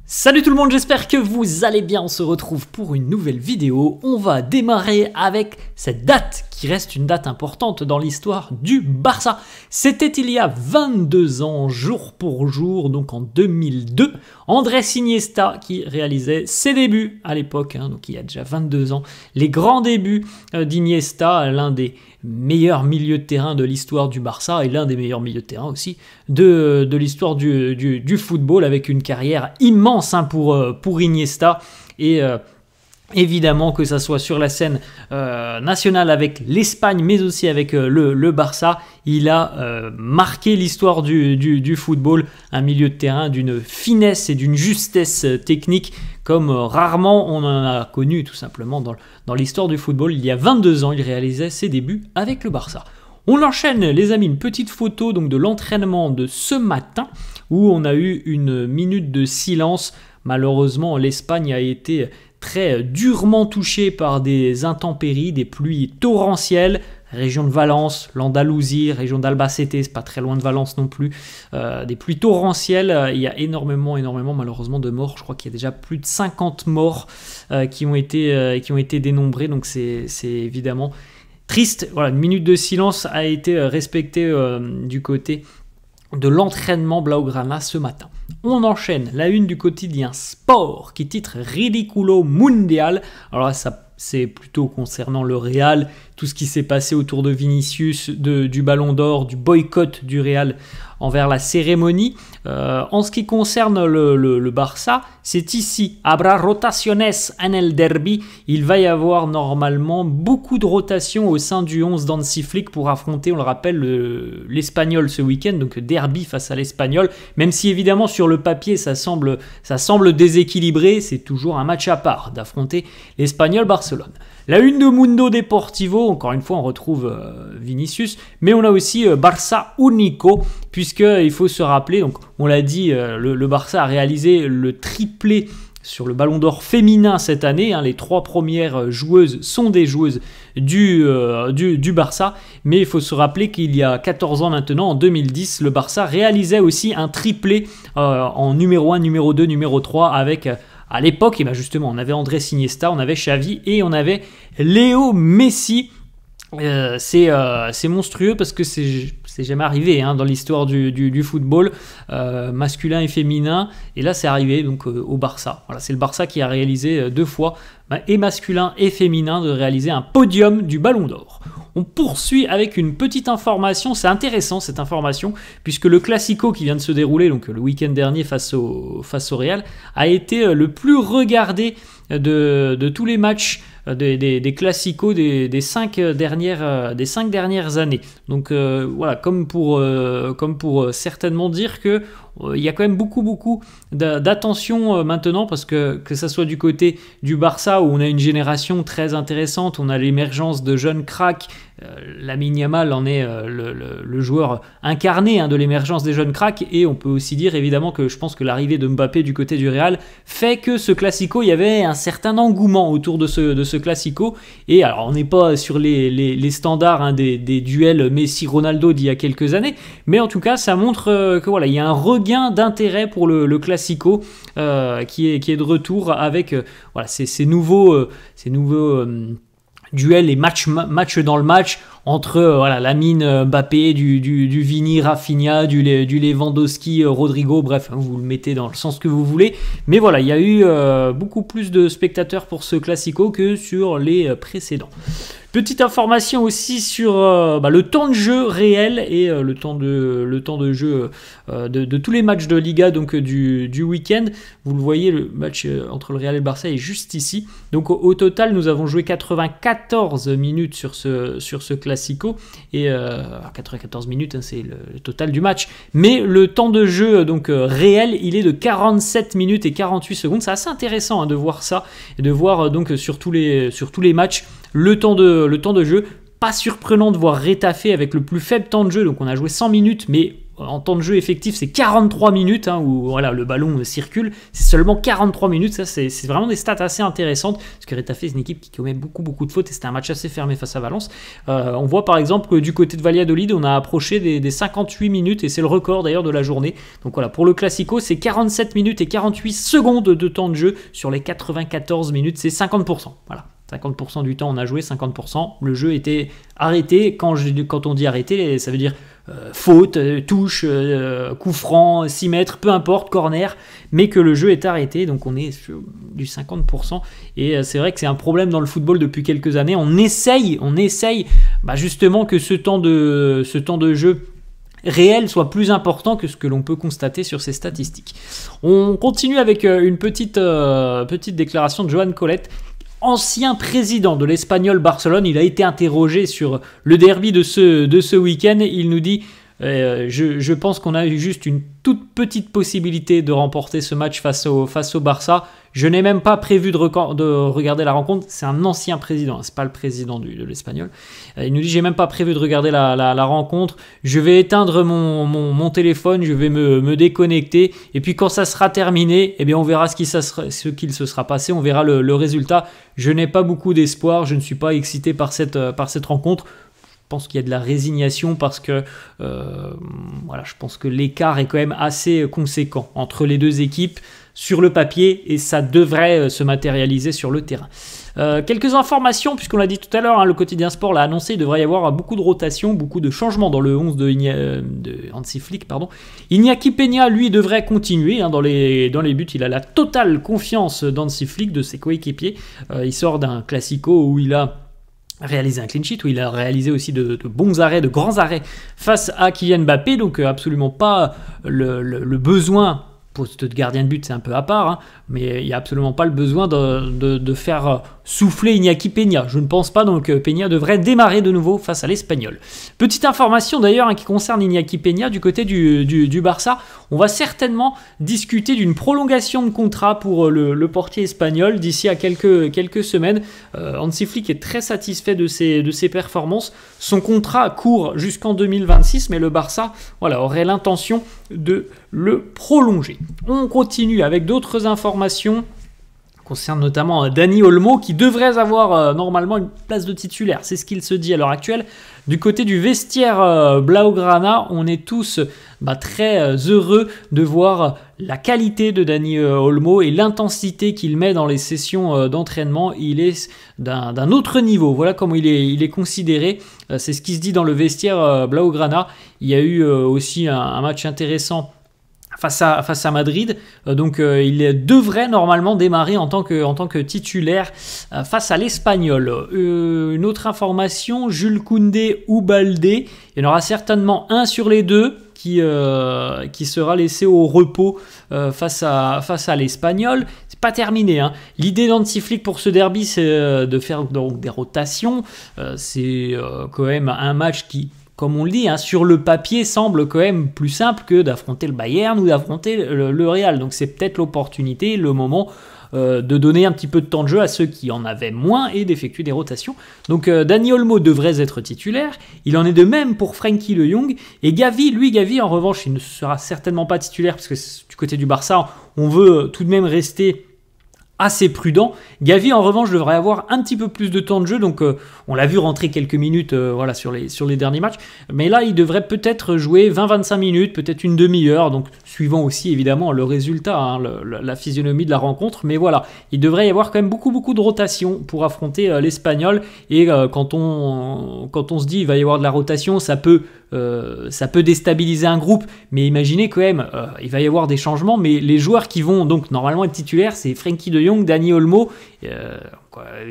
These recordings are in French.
Salut tout le monde, j'espère que vous allez bien, on se retrouve pour une nouvelle vidéo. On va démarrer avec cette date qui reste une date importante dans l'histoire du Barça. C'était il y a 22 ans, jour pour jour, donc en 2002, Andrés Iniesta qui réalisait ses débuts à l'époque, donc il y a déjà 22 ans, les grands débuts d'Iniesta, l'un des meilleurs milieux de terrain de l'histoire du Barça et l'un des meilleurs milieux de terrain aussi de l'histoire du football, avec une carrière immense pour Iniesta et évidemment que ça soit sur la scène nationale avec l'Espagne mais aussi avec le Barça, il a marqué l'histoire du football, un milieu de terrain d'une finesse et d'une justesse technique comme rarement on en a connu tout simplement dans l'histoire du football. Il y a 22 ans, il réalisait ses débuts avec le Barça. On enchaîne les amis, une petite photo donc de l'entraînement de ce matin où on a eu une minute de silence. Malheureusement, l'Espagne a été très durement touchée par des intempéries, des pluies torrentielles. Région de Valence, l'Andalousie, région d'Albacete, c'est pas très loin de Valence non plus, des pluies torrentielles, il y a énormément malheureusement de morts, je crois qu'il y a déjà plus de 50 morts qui ont été dénombrés, donc c'est évidemment triste. Voilà, une minute de silence a été respectée du côté de l'entraînement Blaugrana ce matin. On enchaîne la une du quotidien Sport qui titre Ridiculo Mundial. Alors là, ça c'est plutôt concernant le Real, tout ce qui s'est passé autour de Vinicius, du Ballon d'Or, du boycott du Real envers la cérémonie. En ce qui concerne le Barça, c'est ici, habrá rotaciones en el derby. Il va y avoir normalement beaucoup de rotations au sein du 11 d'Hansi Flick pour affronter, on le rappelle, l'Espagnol ce week-end, donc derby face à l'Espagnol. Même si évidemment sur le papier ça semble déséquilibré, c'est toujours un match à part d'affronter l'Espagnol Barcelone. La une de Mundo Deportivo, encore une fois on retrouve Vinicius, mais on a aussi Barça Único, puisqu'il faut se rappeler, donc on l'a dit, le Barça a réalisé le triplé sur le Ballon d'Or féminin cette année, les 3 premières joueuses sont des joueuses du Barça, mais il faut se rappeler qu'il y a 14 ans maintenant, en 2010, le Barça réalisait aussi un triplé en numéro 1, numéro 2, numéro 3 avec... À l'époque, et bien justement, on avait Andrés Iniesta, on avait Xavi et on avait Léo Messi. C'est monstrueux parce que c'est jamais arrivé dans l'histoire du football masculin et féminin. Et là, c'est arrivé donc au Barça. Voilà, c'est le Barça qui a réalisé 2 fois, et masculin et féminin, de réaliser un podium du Ballon d'Or. On poursuit avec une petite information, c'est intéressant cette information, puisque le Classico qui vient de se dérouler donc le week-end dernier face au Real a été le plus regardé de tous les matchs des Classicos des 5 dernières années. Donc voilà, comme pour certainement dire que il y a quand même beaucoup d'attention maintenant, parce que ça soit du côté du Barça où on a une génération très intéressante, on a l'émergence de jeunes cracks, Lamine Yamal en est le joueur incarné de l'émergence des jeunes cracks, et on peut aussi dire évidemment que je pense que l'arrivée de Mbappé du côté du Real fait que ce Classico, il y avait un certain engouement autour de ce Classico, et alors on n'est pas sur les standards des duels Messi-Ronaldo d'il y a quelques années, mais en tout cas ça montre que voilà, il y a un regain d'intérêt pour le Classico qui est de retour avec voilà, ces nouveaux duels et match dans le match entre Lamine, Mbappé, du Vini, Rafinha, du Lewandowski, Rodrigo, bref, vous le mettez dans le sens que vous voulez. Mais voilà, il y a eu beaucoup plus de spectateurs pour ce Classico que sur les précédents. Petite information aussi sur le temps de jeu réel et le temps de jeu de tous les matchs de Liga donc du week-end. Vous le voyez, le match entre le Real et le Barça est juste ici. Donc au total, nous avons joué 94 minutes sur ce Classico, et 94 minutes, c'est le total du match. Mais le temps de jeu donc réel, il est de 47 minutes et 48 secondes. C'est assez intéressant de voir ça et de voir donc sur tous les matchs le temps de jeu. Pas surprenant de voir Retafe avec le plus faible temps de jeu, donc on a joué 100 minutes, mais en temps de jeu effectif, c'est 43 minutes, hein, où voilà, le ballon circule, c'est seulement 43 minutes, ça c'est vraiment des stats assez intéressantes, parce que Getafe c'est une équipe qui commet beaucoup de fautes, et c'était un match assez fermé face à Valence. On voit par exemple que du côté de Valladolid, on a approché des 58 minutes, et c'est le record d'ailleurs de la journée. Donc voilà, pour le Classico, c'est 47 minutes et 48 secondes de temps de jeu sur les 94 minutes, c'est 50%, voilà. 50% du temps on a joué, 50%, le jeu était arrêté. Quand on dit arrêté, ça veut dire faute, touche, coup franc, 6 mètres, peu importe, corner, mais que le jeu est arrêté, donc on est sur du 50%, et c'est vrai que c'est un problème dans le football depuis quelques années. On essaye justement que ce temps de jeu réel soit plus important que ce que l'on peut constater sur ces statistiques. On continue avec une petite déclaration de Joan Collet, ancien président de l'Espagnol Barcelone. Il a été interrogé sur le derby de ce week-end. Il nous dit je pense qu'on a eu juste une toute petite possibilité de remporter ce match face au Barça. Je n'ai même pas prévu de regarder la rencontre. C'est un ancien président, c'est pas le président de l'Espagnol. Il nous dit j'ai même pas prévu de regarder la rencontre. Je vais éteindre mon téléphone, je vais me déconnecter, et puis quand ça sera terminé, eh bien on verra ce qu'il se sera passé, on verra le résultat. Je n'ai pas beaucoup d'espoir, je ne suis pas excité par cette rencontre. Je pense qu'il y a de la résignation parce que je pense que l'écart est quand même assez conséquent entre les deux équipes sur le papier, et ça devrait se matérialiser sur le terrain. Quelques informations, puisqu'on l'a dit tout à l'heure, hein, le quotidien sport l'a annoncé, il devrait y avoir beaucoup de rotation, beaucoup de changements dans le 11 de Hansi Flick. Iñaki Peña, lui, devrait continuer dans les buts. Il a la totale confiance d'Hansi Flick, de ses coéquipiers. Il sort d'un Classico où il a réalisé un clean sheet, où il a réalisé aussi de bons arrêts, de grands arrêts face à Kylian Mbappé, donc absolument pas le besoin. Poste de gardien de but, c'est un peu à part, hein, mais il n'y a absolument pas le besoin de faire souffler Iñaki Peña. Je ne pense pas, donc Peña devrait démarrer de nouveau face à l'Espagnol. Petite information d'ailleurs, hein, qui concerne Iñaki Peña du côté du Barça. On va certainement discuter d'une prolongation de contrat pour le portier espagnol d'ici à quelques semaines. Hansi Flick est très satisfait de ses performances. Son contrat court jusqu'en 2026, mais le Barça aurait l'intention de le prolonger. On continue avec d'autres informations concernant notamment Dani Olmo, qui devrait avoir normalement une place de titulaire. C'est ce qu'il se dit à l'heure actuelle. Du côté du vestiaire Blaugrana, on est tous très heureux de voir la qualité de Dani Olmo et l'intensité qu'il met dans les sessions d'entraînement. Il est d'un autre niveau. Voilà comment il est considéré. C'est ce qui se dit dans le vestiaire Blaugrana. Il y a eu aussi un match intéressant face à Madrid, donc il devrait normalement démarrer en tant que titulaire face à l'Espagnol. Une autre information, Jules Koundé ou Baldé, il y en aura certainement un sur les deux qui sera laissé au repos face à l'Espagnol. C'est pas terminé, hein. L'idée d'Hansi Flick pour ce derby, c'est de faire donc des rotations. C'est quand même un match qui, comme on le dit, hein, sur le papier, semble quand même plus simple que d'affronter le Bayern ou d'affronter le Real. Donc c'est peut-être l'opportunité, le moment de donner un petit peu de temps de jeu à ceux qui en avaient moins et d'effectuer des rotations. Donc Dani Olmo devrait être titulaire. Il en est de même pour Frenkie de Jong. Et Gavi, en revanche, il ne sera certainement pas titulaire parce que du côté du Barça, on veut tout de même rester assez prudent. Gavi en revanche devrait avoir un petit peu plus de temps de jeu, donc on l'a vu rentrer quelques minutes sur les derniers matchs, mais là il devrait peut-être jouer 20-25 minutes, peut-être une demi-heure, donc suivant aussi évidemment le résultat, hein, la physionomie de la rencontre, mais voilà, il devrait y avoir quand même beaucoup de rotation pour affronter l'Espagnol, et quand on se dit il va y avoir de la rotation, ça peut déstabiliser un groupe, mais imaginez quand même, il va y avoir des changements, mais les joueurs qui vont donc normalement être titulaires, c'est Frenkie de Jong, Dani Olmo.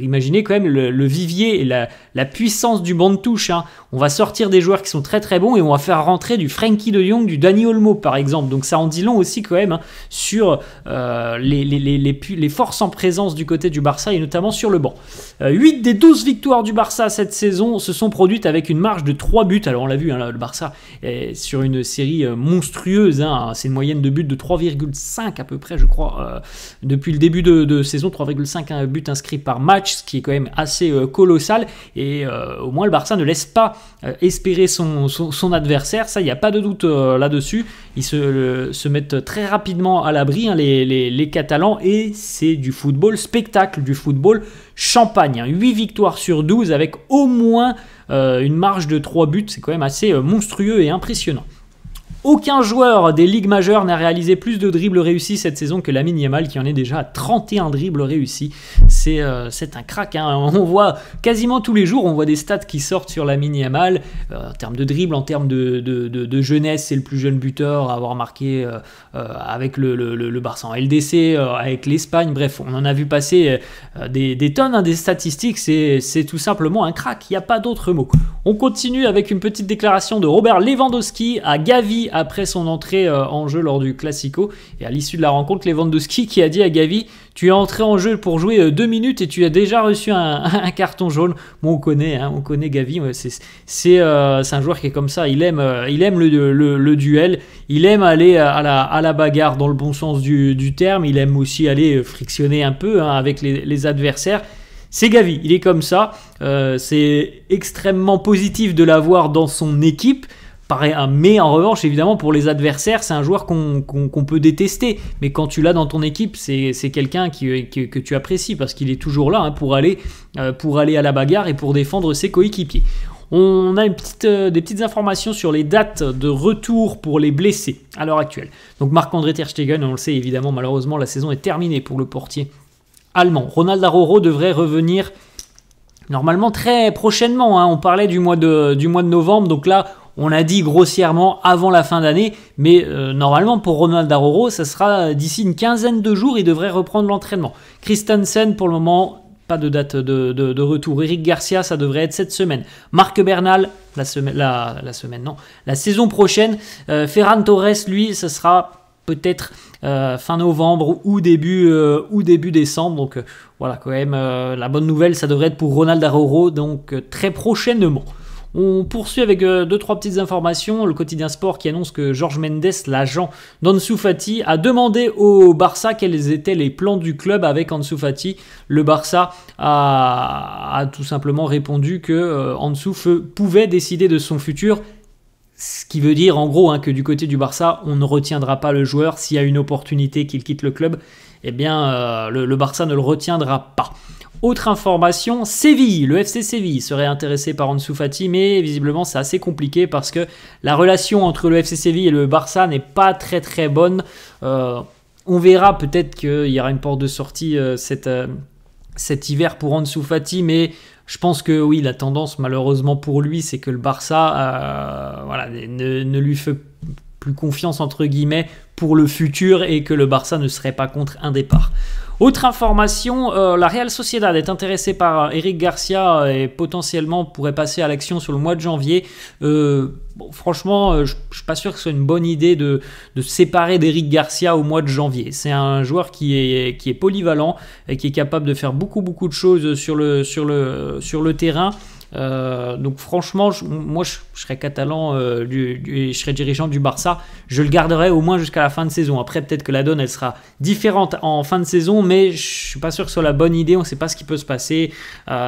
Imaginez quand même le vivier et la puissance du banc de touche, hein. On va sortir des joueurs qui sont très très bons et on va faire rentrer du Frenkie de Jong, du Dani Olmo par exemple. Donc ça en dit long aussi quand même, hein, sur les forces en présence du côté du Barça et notamment sur le banc. 8 des 12 victoires du Barça cette saison se sont produites avec une marge de 3 buts. Alors on l'a vu, hein, le Barça est sur une série monstrueuse, hein. C'est une moyenne de buts de 3,5 à peu près je crois, depuis le début de saison, 3,5 buts inscrits par par match, ce qui est quand même assez colossal. Et au moins, le Barça ne laisse pas espérer son adversaire. Ça, il n'y a pas de doute là-dessus. Ils se mettent très rapidement à l'abri, hein, les Catalans. Et c'est du football spectacle, du football champagne. Hein. 8 victoires sur 12 avec au moins une marge de 3 buts. C'est quand même assez monstrueux et impressionnant. Aucun joueur des ligues majeures n'a réalisé plus de dribbles réussis cette saison que Lamine Yamal, qui en est déjà à 31 dribbles réussis. C'est un crack. Hein. On voit quasiment tous les jours, on voit des stats qui sortent sur Lamine Yamal. En termes de dribbles, en termes de jeunesse, c'est le plus jeune buteur à avoir marqué avec le Barça en LDC, avec l'Espagne. Bref, on en a vu passer des tonnes, hein, des statistiques. C'est tout simplement un crack. Il n'y a pas d'autre mot. On continue avec une petite déclaration de Robert Lewandowski à Gavi après son entrée en jeu lors du Classico. Et à l'issue de la rencontre, Lewandowski qui a dit à Gavi: tu es entré en jeu pour jouer 2 minutes et tu as déjà reçu un carton jaune. Bon, on connaît Gavi. C'est un joueur qui est comme ça. Il aime le duel. Il aime aller à la bagarre dans le bon sens du terme. Il aime aussi aller frictionner un peu, hein, avec les adversaires. C'est Gavi, il est comme ça. C'est extrêmement positif de l'avoir dans son équipe. Mais en revanche, évidemment, pour les adversaires, c'est un joueur qu'on peut détester. Mais quand tu l'as dans ton équipe, c'est quelqu'un que tu apprécies parce qu'il est toujours là, hein, pour aller à la bagarre et pour défendre ses coéquipiers. On a des petites informations sur les dates de retour pour les blessés à l'heure actuelle. Donc Marc-André Ter Stegen, on le sait évidemment, malheureusement, la saison est terminée pour le portier allemand. Ronald Araujo devrait revenir normalement très prochainement. Hein. On parlait du mois de novembre, donc là, on a dit grossièrement avant la fin d'année, mais normalement pour Ronald Araujo, ça sera d'ici une quinzaine de jours, il devrait reprendre l'entraînement. Christensen, pour le moment, pas de date de retour. Eric Garcia, ça devrait être cette semaine. Marc Bernal, la saison prochaine. Ferran Torres, lui, ça sera peut-être fin novembre ou début décembre. Donc voilà, quand même, la bonne nouvelle, ça devrait être pour Ronald Araujo, donc très prochainement. On poursuit avec 2-3 petites informations. Le quotidien Sport qui annonce que Jorge Mendes, l'agent d'Ansu Fati, a demandé au Barça quels étaient les plans du club avec Ansu Fati. Le Barça a tout simplement répondu que Ansu pouvait décider de son futur. Ce qui veut dire en gros, hein, que du côté du Barça, on ne retiendra pas le joueur. S'il y a une opportunité qu'il quitte le club, eh bien le Barça ne le retiendra pas. Autre information, Séville, le FC Séville serait intéressé par Ansu Fati, mais visiblement c'est assez compliqué parce que la relation entre le FC Séville et le Barça n'est pas très très bonne. On verra, peut-être qu'il y aura une porte de sortie cet hiver pour Ansu Fati, mais je pense que oui, la tendance malheureusement pour lui, c'est que le Barça ne lui fait plus confiance entre guillemets pour le futur et que le Barça ne serait pas contre un départ. Autre information, la Real Sociedad est intéressée par Eric Garcia et potentiellement pourrait passer à l'action sur le mois de janvier. Franchement, je ne suis pas sûr que ce soit une bonne idée de séparer d'Eric Garcia au mois de janvier. C'est un joueur qui est polyvalent et qui est capable de faire beaucoup de choses sur le terrain. Donc franchement, moi je serais catalan, je serais dirigeant du Barça, je le garderais au moins jusqu'à la fin de saison. Après peut-être que la donne elle sera différente en fin de saison, mais je suis pas sûr que ce soit la bonne idée. On ne sait pas ce qui peut se passer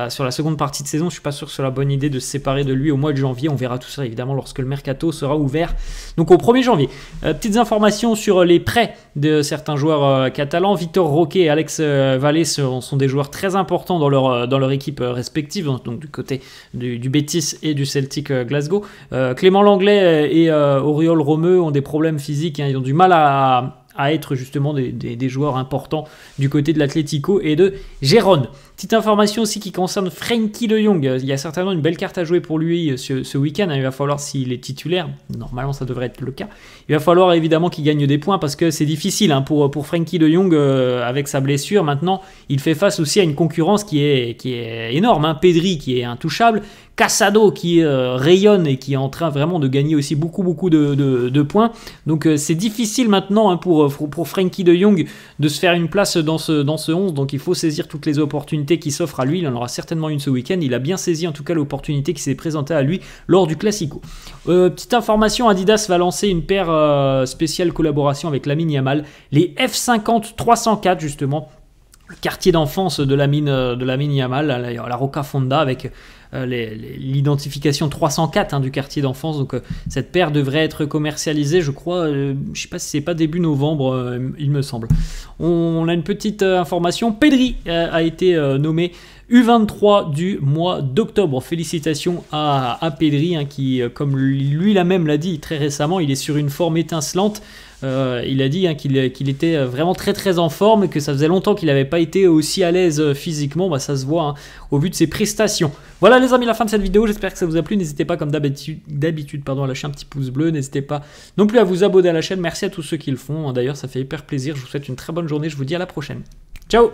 sur la seconde partie de saison. Je suis pas sûr que ce soit la bonne idée de se séparer de lui au mois de janvier. On verra tout ça évidemment lorsque le mercato sera ouvert, donc au 1er janvier. Petites informations sur les prêts de certains joueurs catalans. Victor Roque et Alex Vallés sont des joueurs très importants dans leur équipe respective, donc du côté du Betis et du Celtic Glasgow. Clément Langlais et Oriol Romeu ont des problèmes physiques, hein, ils ont du mal à être justement des joueurs importants du côté de l'Atlético et de Gérone. Petite information aussi qui concerne Frenkie de Jong. Il y a certainement une belle carte à jouer pour lui ce week-end. Il va falloir, s'il est titulaire, normalement ça devrait être le cas, il va falloir évidemment qu'il gagne des points parce que c'est difficile, hein, pour Frenkie de Jong avec sa blessure. Maintenant, il fait face aussi à une concurrence qui est énorme, hein. Pedri qui est intouchable, Casado qui rayonne et qui est en train vraiment de gagner aussi beaucoup de points. Donc c'est difficile maintenant, hein, pour Frenkie de Jong de se faire une place dans ce 11. Donc il faut saisir toutes les opportunités qui s'offrent à lui. Il en aura certainement une ce week-end. Il a bien saisi en tout cas l'opportunité qui s'est présentée à lui lors du Classico. Petite information, Adidas va lancer une paire spéciale collaboration avec Lamine Yamal. Les F50 304 justement. le quartier d'enfance de la mine Yamal, la Roca Fonda, avec l'identification 304 du quartier d'enfance. Donc cette paire devrait être commercialisée, je crois, je ne sais pas si c'est pas début novembre, il me semble. On a une petite information, Pedri a été nommé U23 du mois d'octobre. Félicitations à Pedri, qui, comme lui-même l'a dit très récemment, il est sur une forme étincelante. Il a dit qu'il était vraiment très très en forme, que ça faisait longtemps qu'il n'avait pas été aussi à l'aise physiquement. Ça se voit au vu de ses prestations. Voilà les amis, la fin de cette vidéo, j'espère que ça vous a plu. N'hésitez pas comme d'habitude à lâcher un petit pouce bleu. N'hésitez pas non plus à vous abonner à la chaîne. Merci à tous ceux qui le font. D'ailleurs ça fait hyper plaisir. Je vous souhaite une très bonne journée. Je vous dis à la prochaine. Ciao.